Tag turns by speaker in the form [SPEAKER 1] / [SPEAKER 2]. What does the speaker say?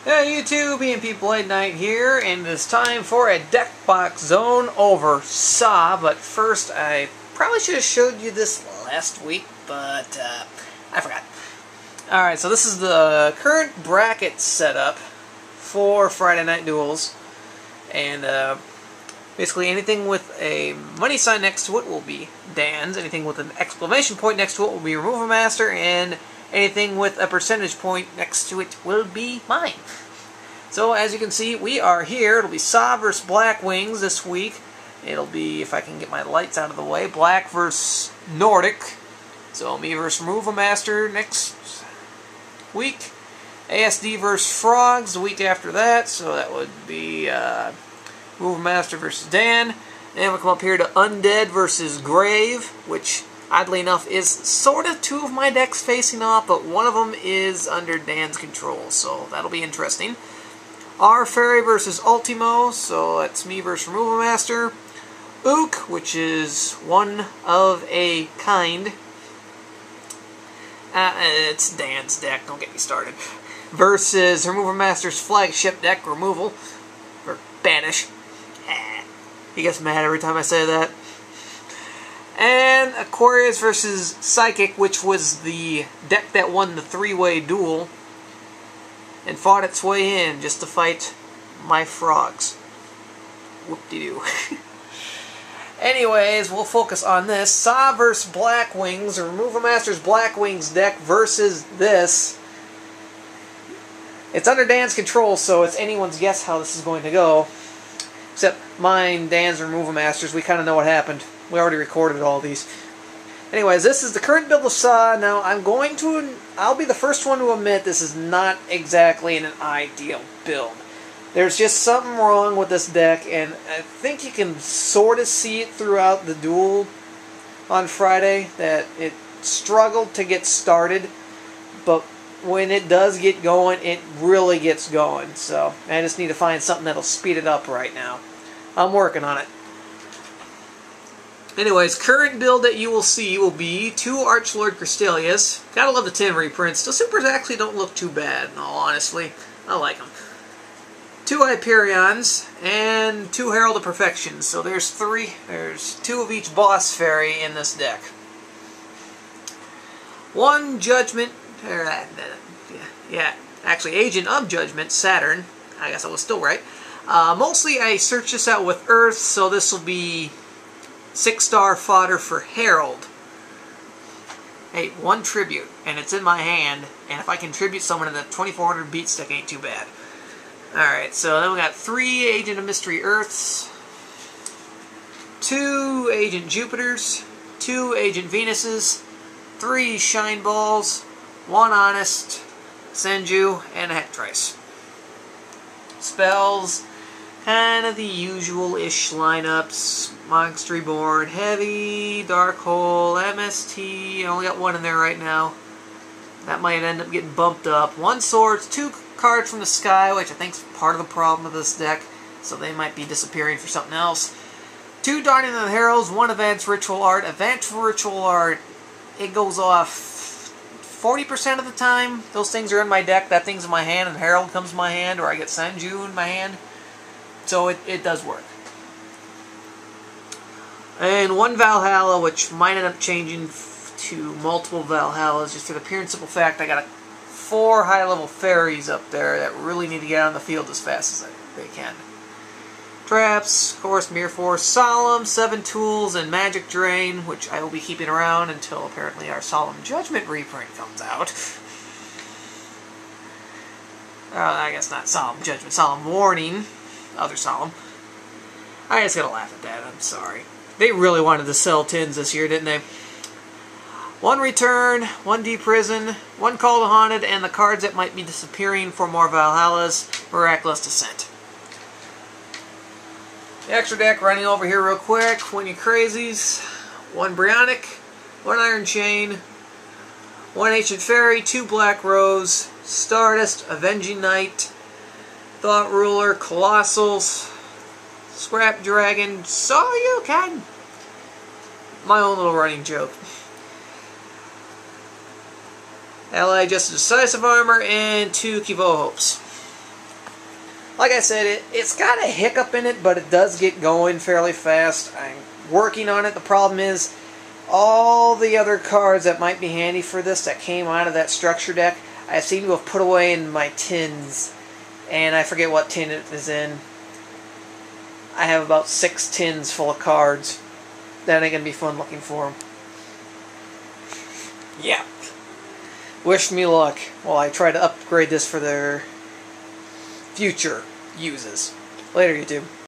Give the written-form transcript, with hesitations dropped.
[SPEAKER 1] Hey YouTube, BMP Blade Knight here, and it's time for a deck box zone over SAH. But first, I probably should have showed you this last week, but I forgot. Alright, so this is the current bracket setup for Friday Night Duels, and basically anything with a money sign next to it will be Dan's, anything with an exclamation point next to it will be Removal Master, and anything with a percentage point next to it will be mine. So as you can see, we are here. It'll be SAH versus Black Wings this week. It'll be, if I can get my lights out of the way, Black versus Nordic. So me versus Removal Master next week. ASD versus Frogs the week after that. So that would be Removal Master versus Dan. Then we'll come up here to Undead versus Grave, which oddly enough is sort of two of my decks facing off, but one of them is under Dan's control, so that'll be interesting. R Fairy versus Ultimo, so that's me versus Removal Master. Ook, which is one of a kind. It's Dan's deck, don't get me started. Versus Removal Master's flagship deck, Removal, or Banish. He gets mad every time I say that. And Aquarius versus Psychic, which was the deck that won the three-way duel and fought its way in just to fight my frogs. Whoop-de-doo. Anyways, we'll focus on this. SAH versus Black Wings, or Removal Master's Black Wings deck versus this. It's under Dan's control, so it's anyone's guess how this is going to go. Except mine, Dan's, Removal Master's. We kind of know what happened. We already recorded all these. Anyways, this is the current build of SAH. Now, I'll be the first one to admit this is not exactly an ideal build. There's just something wrong with this deck, and I think you can sort of see it throughout the duel on Friday, that it struggled to get started, but when it does get going, it really gets going. So, I just need to find something that'll speed it up right now. I'm working on it. Anyways, current build that you will see will be 2 Archlord Crystalias. Gotta love the 10 reprints. The supers actually don't look too bad, in all honesty. I like them. 2 Hyperions, and 2 Herald of Perfection. So there's 3. There's 2 of each boss fairy in this deck. 1 Judgment, actually Agent of Judgment, Saturn. I guess I was still right. Mostly I searched this out with Earth, so this will be 6-star fodder for Herald. Hey, 1 tribute, and it's in my hand, and if I can tribute someone in the 2400 beat stick, ain't too bad. Alright, so then we got 3 Agent of Mystery Earths, 2 Agent Jupiters, 2 Agent Venuses, 3 Shine Balls, 1 Honest, Senju, and a Hectrice. Spells, kind of the usual-ish lineups. Monster Reborn, Heavy, Dark Hole, MST. I only got 1 in there right now. That might end up getting bumped up. 1 Swords, 2 cards from the sky, which I think is part of the problem of this deck, so they might be disappearing for something else. 2 Darning of the Heralds, 1 Advanced Ritual Art. Advanced Ritual Art, it goes off 40% of the time. Those things are in my deck, that thing's in my hand, and Herald comes in my hand, or I get Senju in my hand. So it does work. And 1 Valhalla, which might end up changing to multiple Valhallas, just for the pure and simple fact I got 4 high-level fairies up there that really need to get on the field as fast as they can. Traps, of course, Mirror Force, Solemn, 7 Tools, and Magic Drain, which I will be keeping around until apparently our Solemn Judgment reprint comes out. I guess not Solemn Judgment, Solemn Warning. Other Solemn. I just gotta laugh at that, I'm sorry. They really wanted to sell tins this year, didn't they? 1 Return, 1 Deprison, 1 Call to Haunted, and the cards that might be disappearing for more Valhallas, Miraculous Descent. The extra deck running over here real quick, when you crazies. 1 Brionic, 1 Iron Chain, 1 Ancient Fairy, 2 Black Rose, Stardust, Avenging Knight, Thought Ruler, Colossals, Scrap Dragon, so you can. My own little running joke. Ally Just Decisive Armor, and 2 Kivo Hopes. Like I said, it's got a hiccup in it, but it does get going fairly fast. I'm working on it. The problem is, all the other cards that might be handy for this that came out of that structure deck, I seem to have put away in my tins. And I forget what tin it is in. I have about 6 tins full of cards. That ain't going to be fun looking for them. Yeah. Wish me luck while I try to upgrade this for their future uses. Later, YouTube.